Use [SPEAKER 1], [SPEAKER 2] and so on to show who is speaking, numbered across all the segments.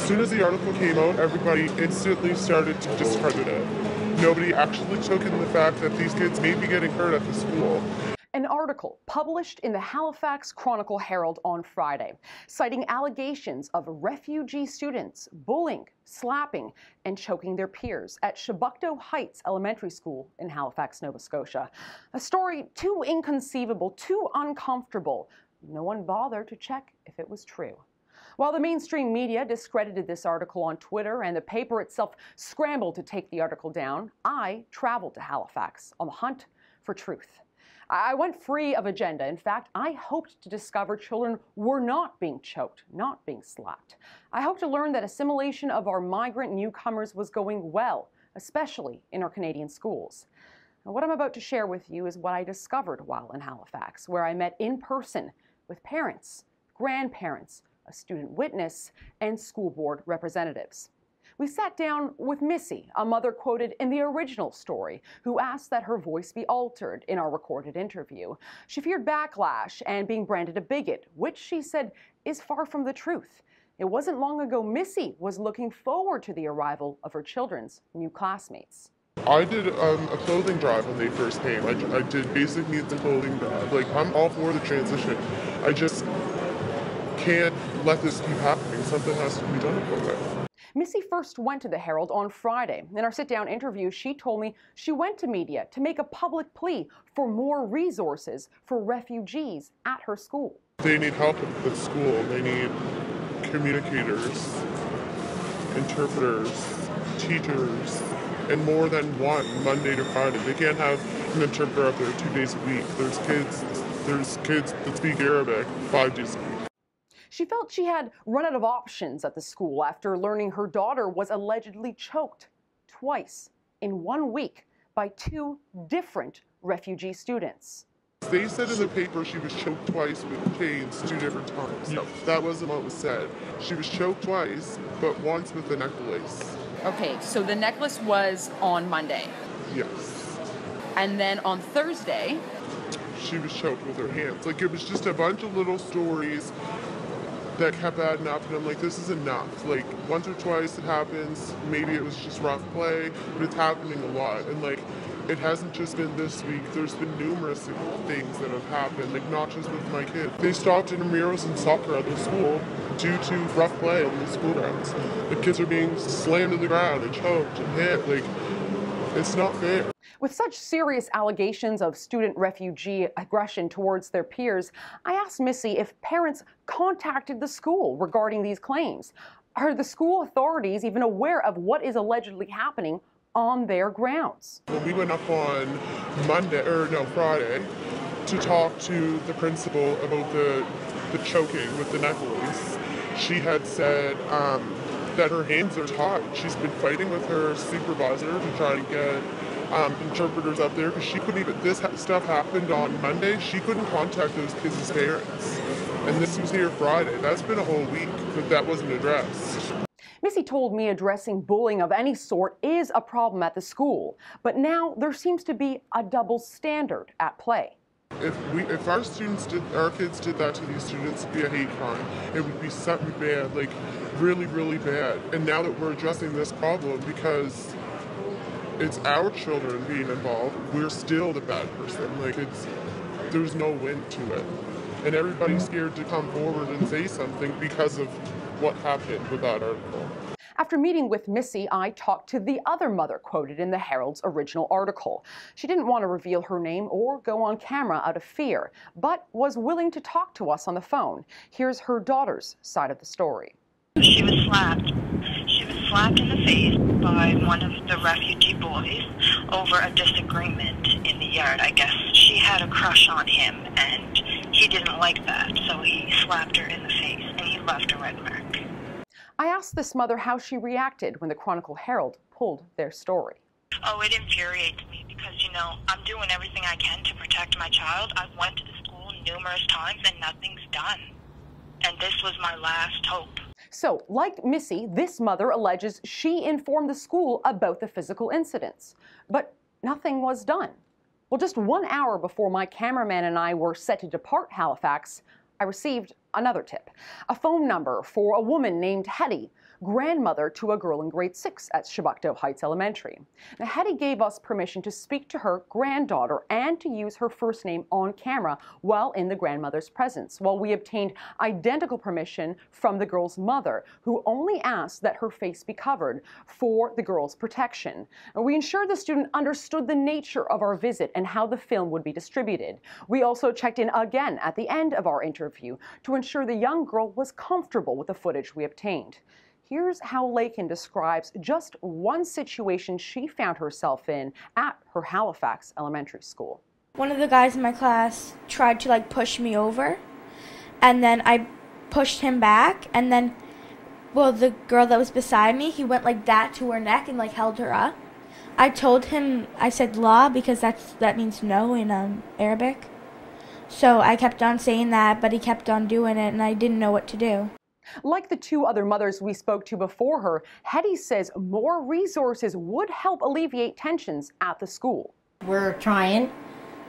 [SPEAKER 1] soon as the article came out, everybody instantly started to discredit it. Nobody actually took in the fact that these kids may be getting hurt at the school.
[SPEAKER 2] An article published in the Halifax Chronicle-Herald on Friday, citing allegations of refugee students bullying, slapping, and choking their peers at Chebucto Heights Elementary School in Halifax, Nova Scotia. A story too inconceivable, too uncomfortable. No one bothered to check if it was true. While the mainstream media discredited this article on Twitter and the paper itself scrambled to take the article down, I traveled to Halifax on the hunt for truth. I went free of agenda. In fact, I hoped to discover children were not being choked, not being slapped. I hoped to learn that assimilation of our migrant newcomers was going well, especially in our Canadian schools. Now, what I'm about to share with you is what I discovered while in Halifax, where I met in person with parents, grandparents, a student witness, and school board representatives. We sat down with Missy, a mother quoted in the original story, who asked that her voice be altered in our recorded interview. She feared backlash and being branded a bigot, which she said is far from the truth. It wasn't long ago Missy was looking forward to the arrival of her children's new classmates.
[SPEAKER 1] I did a clothing drive when they first came. I did basic needs and clothing drive. Like, I'm all for the transition. I just can't let this keep happening. Something has to be done about it.
[SPEAKER 2] Missy first went to the Herald on Friday. In our sit-down interview, she told me she went to media to make a public plea for more resources for refugees at her school.
[SPEAKER 1] They need help at the school. They need communicators, interpreters, teachers, and more than one Monday to Friday. They can't have an interpreter up there 2 days a week. There's kids that speak Arabic 5 days a week.
[SPEAKER 2] She felt she had run out of options at the school after learning her daughter was allegedly choked twice in 1 week by 2 different refugee students.
[SPEAKER 1] They said in the paper she was choked twice with chains 2 different times. No, that wasn't what was said. She was choked twice, but once with a necklace.
[SPEAKER 3] Okay, so the necklace was on Monday.
[SPEAKER 1] Yes.
[SPEAKER 3] And then on Thursday,
[SPEAKER 1] she was choked with her hands. Like, it was just a bunch of little stories that kept adding up, and I'm like, this is enough. Like, once or twice it happens, maybe it was just rough play, but it's happening a lot. And like, it hasn't just been this week, there's been numerous things that have happened, like not just with my kids. They stopped intramurals and soccer at the school due to rough play on the school grounds. The kids are being slammed to the ground and choked and hit. Like, it's not fair.
[SPEAKER 2] With such serious allegations of student refugee aggression towards their peers, I asked Missy if parents contacted the school regarding these claims. Are the school authorities even aware of what is allegedly happening on their grounds?
[SPEAKER 1] When we went up on Friday, to talk to the principal about the choking with the necklace, she had said that her hands are tied. She's been fighting with her supervisor to try to get interpreters up there, because she couldn't even, this stuff happened on Monday, she couldn't contact those kids' parents. And this was here Friday. That's been a whole week that wasn't addressed.
[SPEAKER 2] Missy told me addressing bullying of any sort is a problem at the school, but now there seems to be a double standard at play.
[SPEAKER 1] If our kids did that to these students, it'd be a hate crime. It would be something bad, like really, really bad. And now that we're addressing this problem, because it's our children being involved, we're still the bad person. Like, there's no win to it. And everybody's scared to come forward and say something because of what happened with that article.
[SPEAKER 2] After meeting with Missy, I talked to the other mother quoted in the Herald's original article. She didn't want to reveal her name or go on camera out of fear, but was willing to talk to us on the phone. Here's her daughter's side of the story.
[SPEAKER 4] She was slapped. She was slapped in the face by one of the refugee boys over a disagreement in the yard. I guess she had a crush on him, and he didn't like that, so he slapped her in the face, and he left a red mark.
[SPEAKER 2] I asked this mother how she reacted when the Chronicle-Herald pulled their story.
[SPEAKER 4] Oh, it infuriates me because, you know, I'm doing everything I can to protect my child. I've went to the school numerous times and nothing's done. And this was my last hope.
[SPEAKER 2] So, like Missy, this mother alleges she informed the school about the physical incidents, but nothing was done. Well, just 1 hour before my cameraman and I were set to depart Halifax, I received Another tip, a phone number for a woman named Hetty, grandmother to a girl in grade 6 at Shabukto Heights Elementary. Now, Hetty gave us permission to speak to her granddaughter and to use her first name on camera while in the grandmother's presence, while we obtained identical permission from the girl's mother, who only asked that her face be covered for the girl's protection. And we ensured the student understood the nature of our visit and how the film would be distributed. We also checked in again at the end of our interview to ensure the young girl was comfortable with the footage we obtained. Here's how Lakin describes just one situation she found herself in at her Halifax elementary school.
[SPEAKER 5] One of the guys in my class tried to push me over, and then I pushed him back, and then, the girl that was beside me, he went like that to her neck and held her up. I told him, I said la because that means no in Arabic. So I kept on saying that, but he kept on doing it, and I didn't know what to do.
[SPEAKER 2] Like the two other mothers we spoke to before her, Hetty says more resources would help alleviate tensions at the school.
[SPEAKER 6] We're trying,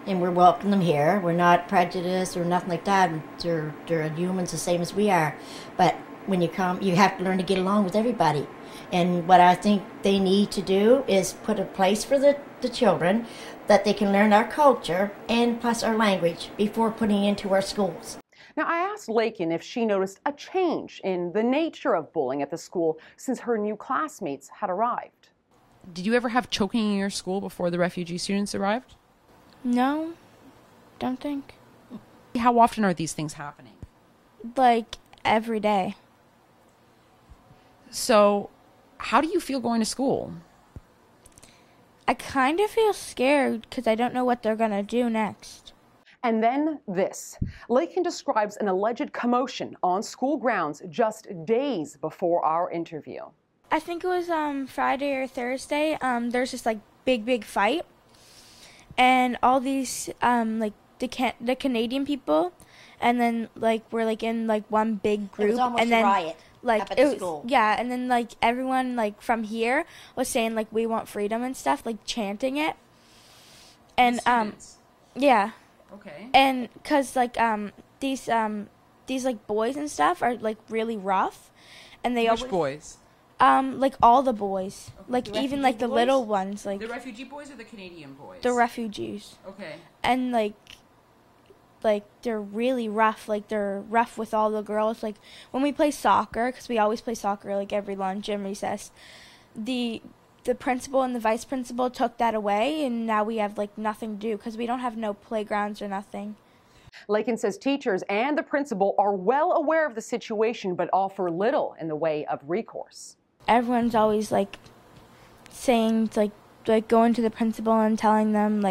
[SPEAKER 6] and we're welcoming them here. We're not prejudiced or nothing like that. They're humans the same as we are. But when you come, you have to learn to get along with everybody. And what I think they need to do is put a place for the children that they can learn our culture and plus our language before putting it into our schools.
[SPEAKER 2] Now, I asked Lakin if she noticed a change in the nature of bullying at the school since her new classmates had arrived.
[SPEAKER 3] Did you ever have choking in your school before the refugee students arrived?
[SPEAKER 5] No, don't think.
[SPEAKER 3] How often are these things happening?
[SPEAKER 5] Every day.
[SPEAKER 3] So, how do you feel going to school?
[SPEAKER 5] I kind of feel scared because I don't know what they're going to do next.
[SPEAKER 2] And then this. Lakin describes an alleged commotion on school grounds just days before our interview.
[SPEAKER 5] I think it was Friday or Thursday. There's this big fight, and all these the Canadian people, and then we're in one big group,
[SPEAKER 6] It was almost
[SPEAKER 5] and then
[SPEAKER 6] a riot up at the school.
[SPEAKER 5] Yeah, and then everyone from here was saying we want freedom and stuff, chanting it, and yeah.
[SPEAKER 3] Okay.
[SPEAKER 5] And because these boys and stuff are really rough, and they
[SPEAKER 3] Which
[SPEAKER 5] always
[SPEAKER 3] boys?
[SPEAKER 5] All the boys,
[SPEAKER 3] The
[SPEAKER 5] even
[SPEAKER 3] refugee
[SPEAKER 5] the
[SPEAKER 3] boys?
[SPEAKER 5] little ones,
[SPEAKER 3] The refugee boys or the Canadian boys?
[SPEAKER 5] the refugees,
[SPEAKER 3] Okay.
[SPEAKER 5] and they're really rough. They're rough with all the girls. When we play soccer, because we always play soccer every lunch and recess, the principal and the vice principal took that away, and now we have nothing to do because we don't have no playgrounds or nothing.
[SPEAKER 2] Lakin says teachers and the principal are well aware of the situation but offer little in the way of recourse.
[SPEAKER 5] Everyone's always saying going to the principal and telling them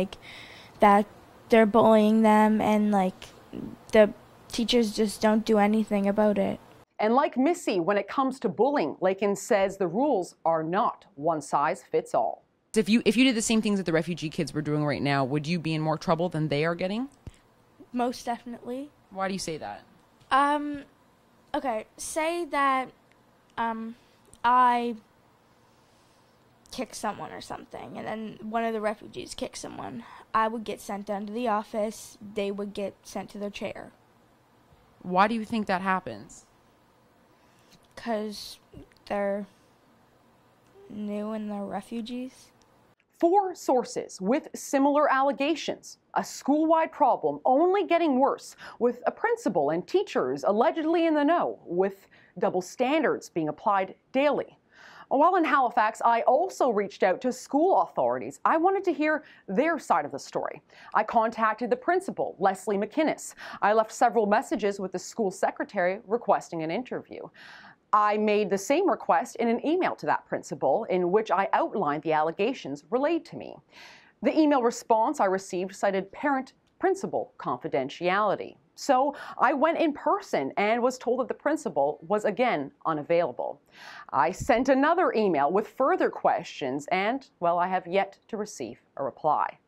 [SPEAKER 5] that they're bullying them, and the teachers just don't do anything about it.
[SPEAKER 2] And like Missy, when it comes to bullying, Lakin says the rules are not one size fits all.
[SPEAKER 3] If you did the same things that the refugee kids were doing right now, would you be in more trouble than they are getting?
[SPEAKER 5] Most definitely.
[SPEAKER 3] Why do you say that?
[SPEAKER 5] Okay, say that I kick someone or something, and then one of the refugees kicks someone. I would get sent down to the office. They would get sent to their chair.
[SPEAKER 3] Why do you think that happens?
[SPEAKER 5] Because they're new and they're refugees.
[SPEAKER 2] 4 sources with similar allegations. A school-wide problem only getting worse, with a principal and teachers allegedly in the know, with double standards being applied daily. While in Halifax, I also reached out to school authorities. I wanted to hear their side of the story. I contacted the principal, Leslie McInnes. I left several messages with the school secretary requesting an interview. I made the same request in an email to that principal in which I outlined the allegations relayed to me. The email response I received cited parent-principal confidentiality. So I went in person and was told that the principal was again unavailable. I sent another email with further questions and, well, I have yet to receive a reply.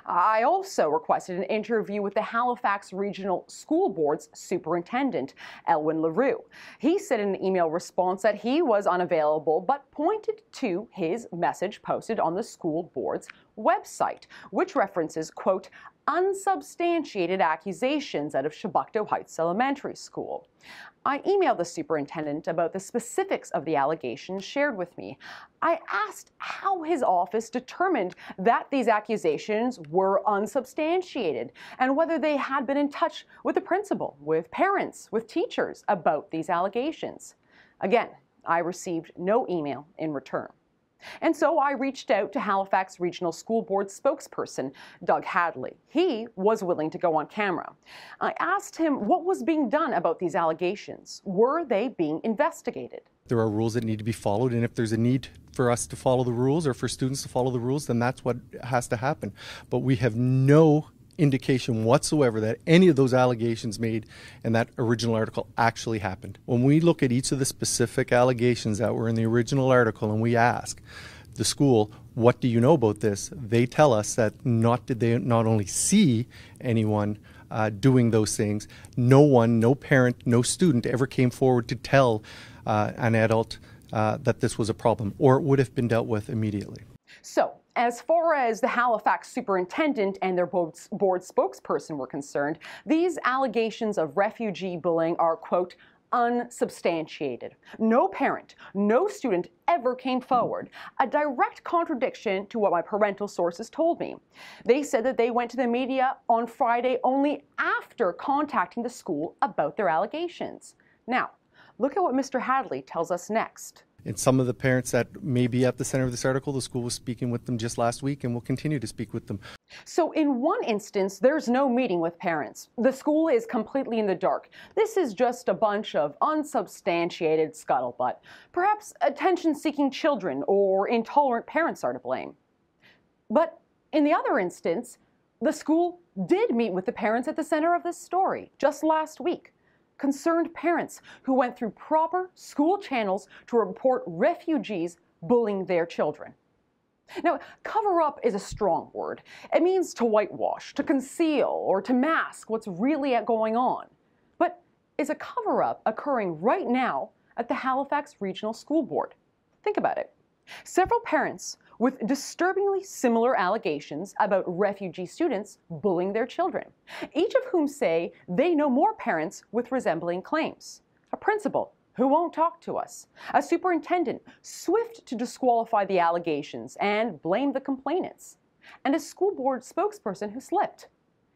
[SPEAKER 2] I also requested an interview with the Halifax Regional School Board's superintendent, Elwin LaRue. He said in an email response that he was unavailable, but pointed to his message posted on the school board's website, which references, quote, unsubstantiated accusations out of Chebucto Heights Elementary School. I emailed the superintendent about the specifics of the allegations shared with me. I asked how his office determined that these accusations were unsubstantiated and whether they had been in touch with the principal, with parents, with teachers about these allegations. Again, I received no email in return. And so I reached out to Halifax Regional School Board spokesperson, Doug Hadley. He was willing to go on camera. I asked him what was being done about these allegations. Were they being investigated?
[SPEAKER 7] There are rules that need to be followed, and if there's a need for us to follow the rules or for students to follow the rules, then that's what has to happen. But we have no indication whatsoever that any of those allegations made in that original article actually happened. When we look at each of the specific allegations that were in the original article and we ask the school, what do you know about this? They tell us that they not only see anyone doing those things, no parent, no student ever came forward to tell an adult that this was a problem, or it would have been dealt with immediately.
[SPEAKER 2] So, as far as the Halifax superintendent and their board spokesperson were concerned, these allegations of refugee bullying are, quote, unsubstantiated. No parent, no student ever came forward, a direct contradiction to what my parental sources told me. They said that they went to the media on Friday only after contacting the school about their allegations. Now, look at what Mr. Hadley tells us next.
[SPEAKER 7] And some of the parents that may be at the center of this article, the school was speaking with them just last week and will continue to speak with them.
[SPEAKER 2] So in one instance, there's no meeting with parents. The school is completely in the dark. This is just a bunch of unsubstantiated scuttlebutt. Perhaps attention-seeking children or intolerant parents are to blame. But in the other instance, the school did meet with the parents at the center of this story just last week. Concerned parents who went through proper school channels to report refugees bullying their children. Now, cover up is a strong word. It means to whitewash, to conceal, or to mask what's really going on. But is a cover up occurring right now at the Halifax Regional School Board? Think about it. Several parents with disturbingly similar allegations about refugee students bullying their children, each of whom say they know more parents with resembling claims. A principal who won't talk to us, a superintendent swift to disqualify the allegations and blame the complainants, and a school board spokesperson who slipped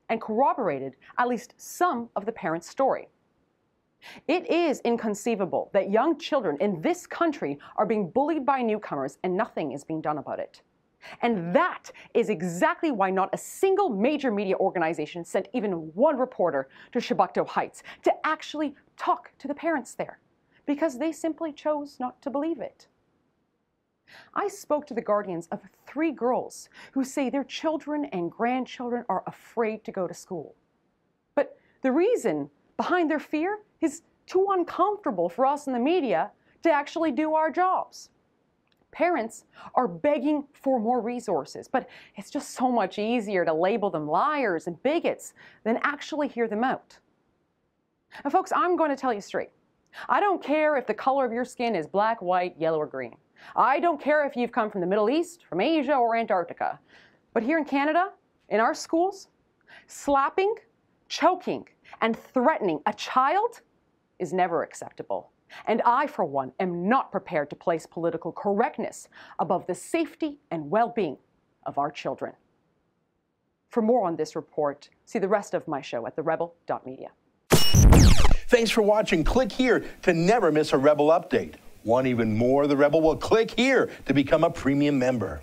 [SPEAKER 2] and corroborated at least some of the parents' story. It is inconceivable that young children in this country are being bullied by newcomers and nothing is being done about it. And that is exactly why not a single major media organization sent even one reporter to Chebucto Heights to actually talk to the parents there, because they simply chose not to believe it. I spoke to the guardians of 3 girls who say their children and grandchildren are afraid to go to school. But the reason behind their fear is too uncomfortable for us in the media to actually do our jobs. Parents are begging for more resources, but it's just so much easier to label them liars and bigots than actually hear them out. And folks, I'm going to tell you straight. I don't care if the color of your skin is black, white, yellow, or green. I don't care if you've come from the Middle East, from Asia, or Antarctica. But here in Canada, in our schools, slapping, choking, and threatening a child is never acceptable. And I, for one, am not prepared to place political correctness above the safety and well-being of our children. For more on this report, see the rest of my show at therebel.media.
[SPEAKER 8] Thanks for watching. Click here to never miss a Rebel update. Want even more of the Rebel? Well, click here to become a premium member.